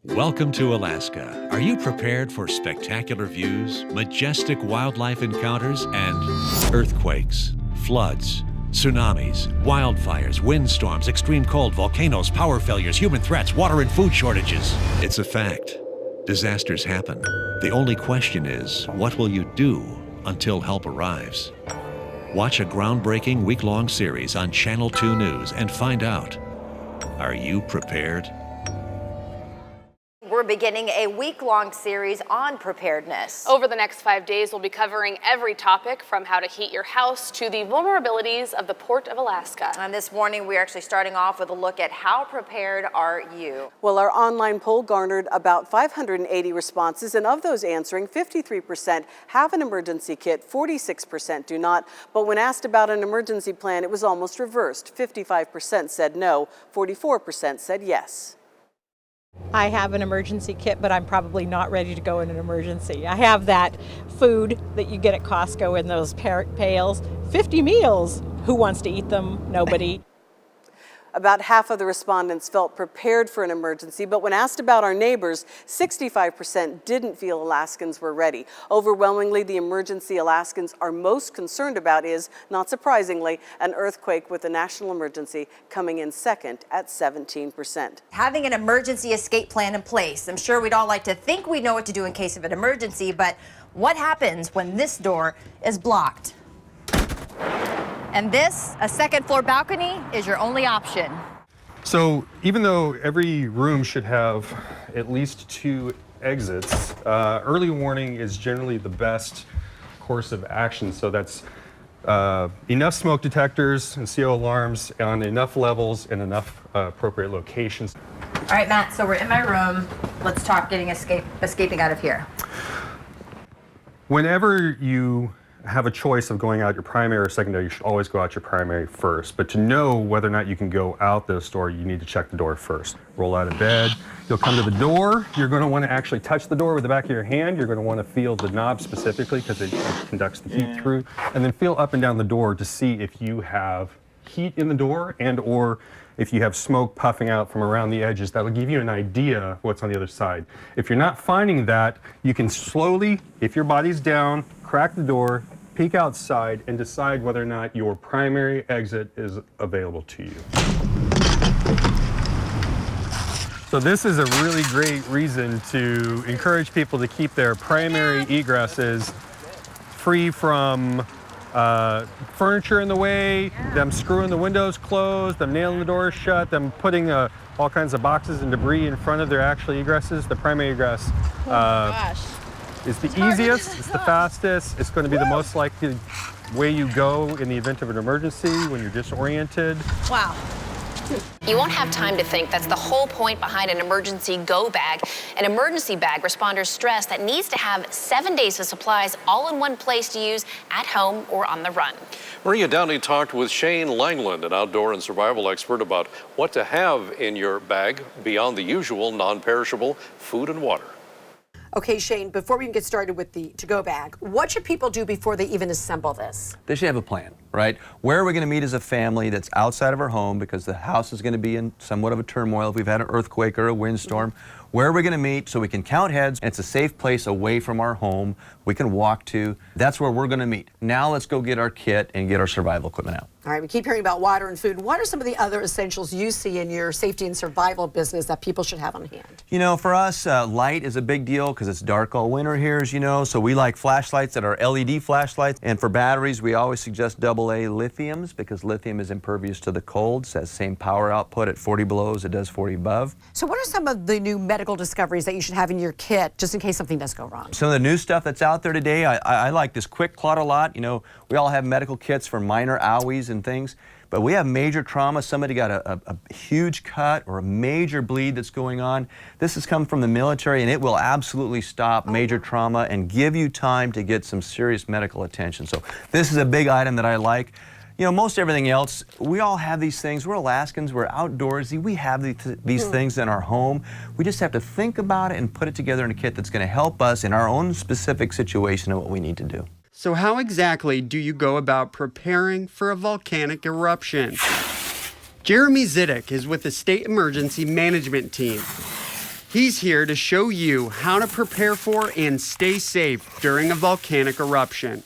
Welcome to Alaska. Are you prepared for spectacular views, majestic wildlife encounters, and earthquakes, floods, tsunamis, wildfires, windstorms, extreme cold, volcanoes, power failures, human threats, water and food shortages? It's a fact. Disasters happen. The only question is, what will you do until help arrives? Watch a groundbreaking week-long series on Channel 2 News and find out. Are you prepared? We're beginning a week-long series on preparedness. Over the next 5 days, we'll be covering every topic from how to heat your house to the vulnerabilities of the Port of Alaska. And this morning, we're actually starting off with a look at how prepared are you? Well, our online poll garnered about 580 responses, and of those answering, 53% have an emergency kit, 46% do not. But when asked about an emergency plan, it was almost reversed. 55% said no, 44% said yes. I have an emergency kit, but I'm probably not ready to go in an emergency. I have that food that you get at Costco in those pails, 50 meals. Who wants to eat them? Nobody. About half of the respondents felt prepared for an emergency, but when asked about our neighbors, 65% didn't feel Alaskans were ready. Overwhelmingly, the emergency Alaskans are most concerned about is, not surprisingly, an earthquake, with a national emergency coming in second at 17%. Having an emergency escape plan in place. I'm sure we'd all like to think we know what to do in case of an emergency, but what happens when this door is blocked? And this, a second-floor balcony, is your only option. So even though every room should have at least 2 exits, early warning is generally the best course of action. So that's enough smoke detectors and CO alarms on enough levels and enough appropriate locations. All right, Matt, so we're in my room. Let's talk escaping out of here. Whenever you have a choice of going out your primary or secondary, you should always go out your primary first. But to know whether or not you can go out this door, you need to check the door first. Roll out of bed, you'll come to the door. You're going to want to actually touch the door with the back of your hand. You're going to want to feel the knob specifically because it conducts the heat through. And then feel up and down the door to see if you have heat in the door and or if you have smoke puffing out from around the edges. That'll give you an idea what's on the other side. If you're not finding that, you can slowly, if your body's down, crack the door, peek outside, and decide whether or not your primary exit is available to you. So this is a really great reason to encourage people to keep their primary egresses free from furniture in the way, them screwing the windows closed, them nailing the doors shut, them putting all kinds of boxes and debris in front of their actual egresses. The primary egress is the easiest, it's the fastest, it's going to be the most likely way you go in the event of an emergency when you're disoriented. Wow. You won't have time to think. That's the whole point behind an emergency go bag. An emergency bag, responders stress, that needs to have 7 days of supplies all in one place to use at home or on the run. Maria Downey talked with Shane Langland, an outdoor and survival expert, about what to have in your bag beyond the usual non-perishable food and water. Okay, Shane, before we can get started with the to-go bag, what should people do before they even assemble this? They should have a plan, right? Where are we going to meet as a family that's outside of our home because the house is going to be in somewhat of a turmoil if we've had an earthquake or a windstorm? Where are we going to meet so we can count heads and it's a safe place away from our home we can walk to? That's where we're going to meet. Now let's go get our kit and get our survival equipment out. All right, we keep hearing about water and food. What are some of the other essentials you see in your safety and survival business that people should have on hand? You know, for us, light is a big deal because it's dark all winter here, as you know, so we like flashlights that are LED flashlights. And for batteries, we always suggest AA lithiums because lithium is impervious to the cold. It has the same power output at 40 below as it does 40 above. So what are some of the new medical discoveries that you should have in your kit just in case something does go wrong? Some of the new stuff that's out there today, I like this quick clot a lot. You know, we all have medical kits for minor owies and things, but we have major trauma. Somebody got a huge cut or a major bleed that's going on. This has come from the military, and it will absolutely stop major trauma and give you time to get some serious medical attention. So this is a big item that I like. You know, most everything else, we all have these things. We're Alaskans, we're outdoorsy, we have these things in our home. We just have to think about it and put it together in a kit that's going to help us in our own specific situation and what we need to do. So how exactly do you go about preparing for a volcanic eruption? Jeremy Zidek is with the State Emergency Management Team. He's here to show you how to prepare for and stay safe during a volcanic eruption.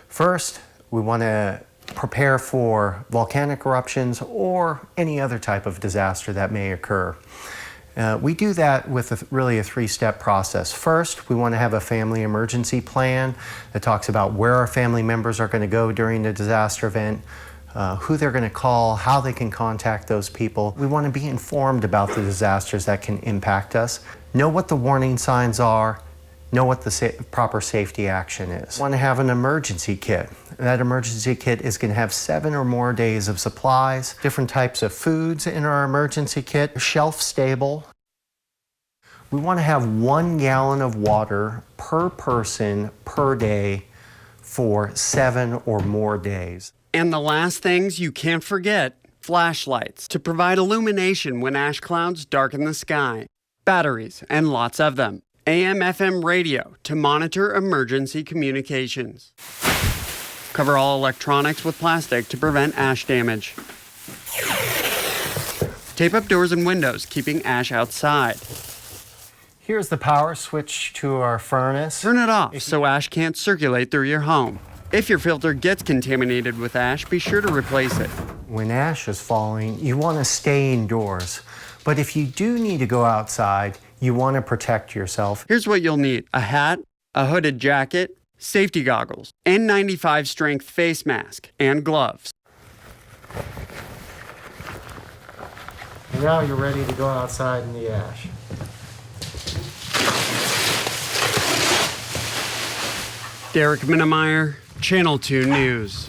First, we want to prepare for volcanic eruptions or any other type of disaster that may occur. We do that with really a three-step process. First, we want to have a family emergency plan that talks about where our family members are going to go during the disaster event, who they're going to call, how they can contact those people. We want to be informed about the disasters that can impact us, know what the warning signs are, know what the proper safety action is. We want to have an emergency kit. That emergency kit is going to have 7 or more days of supplies, different types of foods in our emergency kit, shelf stable. We want to have 1 gallon of water per person per day for 7 or more days. And the last things you can't forget, flashlights to provide illumination when ash clouds darken the sky, batteries and lots of them, AM/FM radio to monitor emergency communications. Cover all electronics with plastic to prevent ash damage. Tape up doors and windows, keeping ash outside. Here's the power switch to our furnace. Turn it off so ash can't circulate through your home. If your filter gets contaminated with ash, be sure to replace it. When ash is falling, you want to stay indoors. But if you do need to go outside, you want to protect yourself. Here's what you'll need: a hat, a hooded jacket, safety goggles, N95 strength face mask, and gloves. And now you're ready to go outside in the ash. Derek Minnemeyer, Channel 2 News.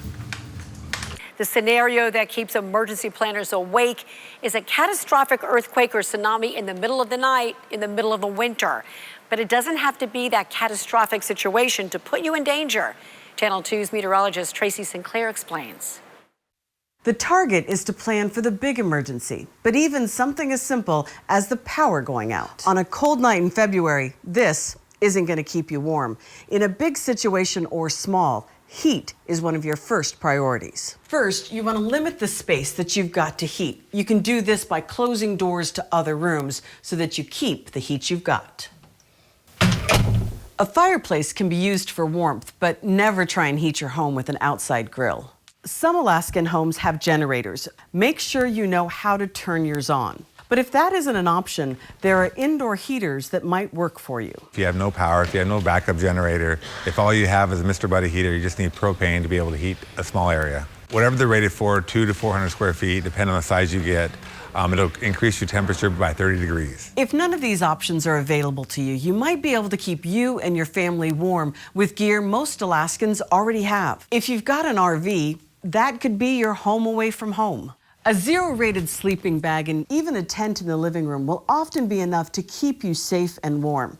The scenario that keeps emergency planners awake is a catastrophic earthquake or tsunami in the middle of the night, in the middle of the winter. But it doesn't have to be that catastrophic situation to put you in danger. Channel 2's meteorologist Tracy Sinclair explains. The target is to plan for the big emergency, but even something as simple as the power going out. On a cold night in February, this isn't going to keep you warm. In a big situation or small, heat is one of your first priorities. First, you want to limit the space that you've got to heat. You can do this by closing doors to other rooms so that you keep the heat you've got. A fireplace can be used for warmth, but never try and heat your home with an outside grill. Some Alaskan homes have generators. Make sure you know how to turn yours on. But if that isn't an option, there are indoor heaters that might work for you. If you have no power, if you have no backup generator, if all you have is a Mr. Buddy heater, you just need propane to be able to heat a small area. Whatever they're rated for, 200 to 400 square feet, depending on the size you get, it'll increase your temperature by 30 degrees. If none of these options are available to you, you might be able to keep you and your family warm with gear most Alaskans already have. If you've got an RV, that could be your home away from home. A zero-rated sleeping bag and even a tent in the living room will often be enough to keep you safe and warm.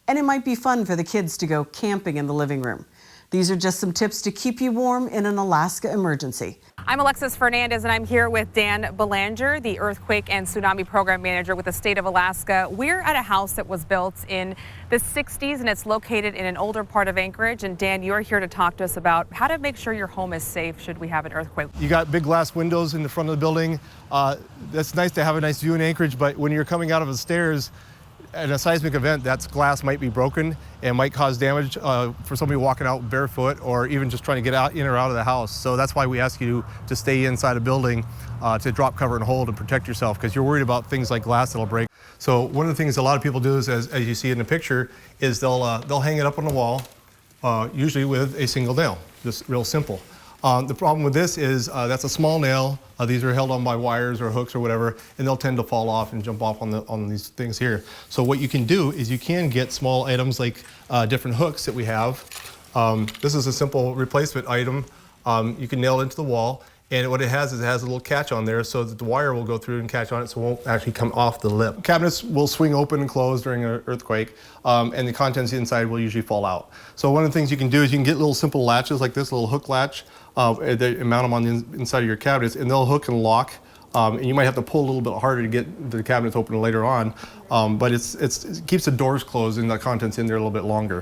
And it might be fun for the kids to go camping in the living room. These are just some tips to keep you warm in an Alaska emergency. I'm Alexis Fernandez, and I'm here with Dan Belanger, the Earthquake and Tsunami Program Manager with the state of Alaska. We're at a house that was built in the 60s, and it's located in an older part of Anchorage. And Dan, you're here to talk to us about how to make sure your home is safe should we have an earthquake. You got big glass windows in the front of the building. That's nice to have a nice view in Anchorage, but when you're coming out of the stairs, in a seismic event, that glass might be broken and might cause damage for somebody walking out barefoot or even just trying to get out in or out of the house. So that's why we ask you to stay inside a building to drop, cover, and hold and protect yourself, because you're worried about things like glass that'll break. So one of the things a lot of people do is, as you see in the picture, is they'll hang it up on the wall, usually with a single nail, just real simple. The problem with this is that's a small nail. These are held on by wires or hooks or whatever, and they'll tend to fall off and jump off on these things here. So what you can do is you can get small items like different hooks that we have. This is a simple replacement item. You can nail it into the wall, and what it has is it has a little catch on there so that the wire will go through and catch on it, so it won't actually come off the lip. Cabinets will swing open and close during an earthquake, and the contents inside will usually fall out. So one of the things you can do is you can get little simple latches like this, little hook latch. They mount them on the inside of your cabinets, and they'll hook and lock. And you might have to pull a little bit harder to get the cabinets open later on, but it keeps the doors closed and the contents in there a little bit longer.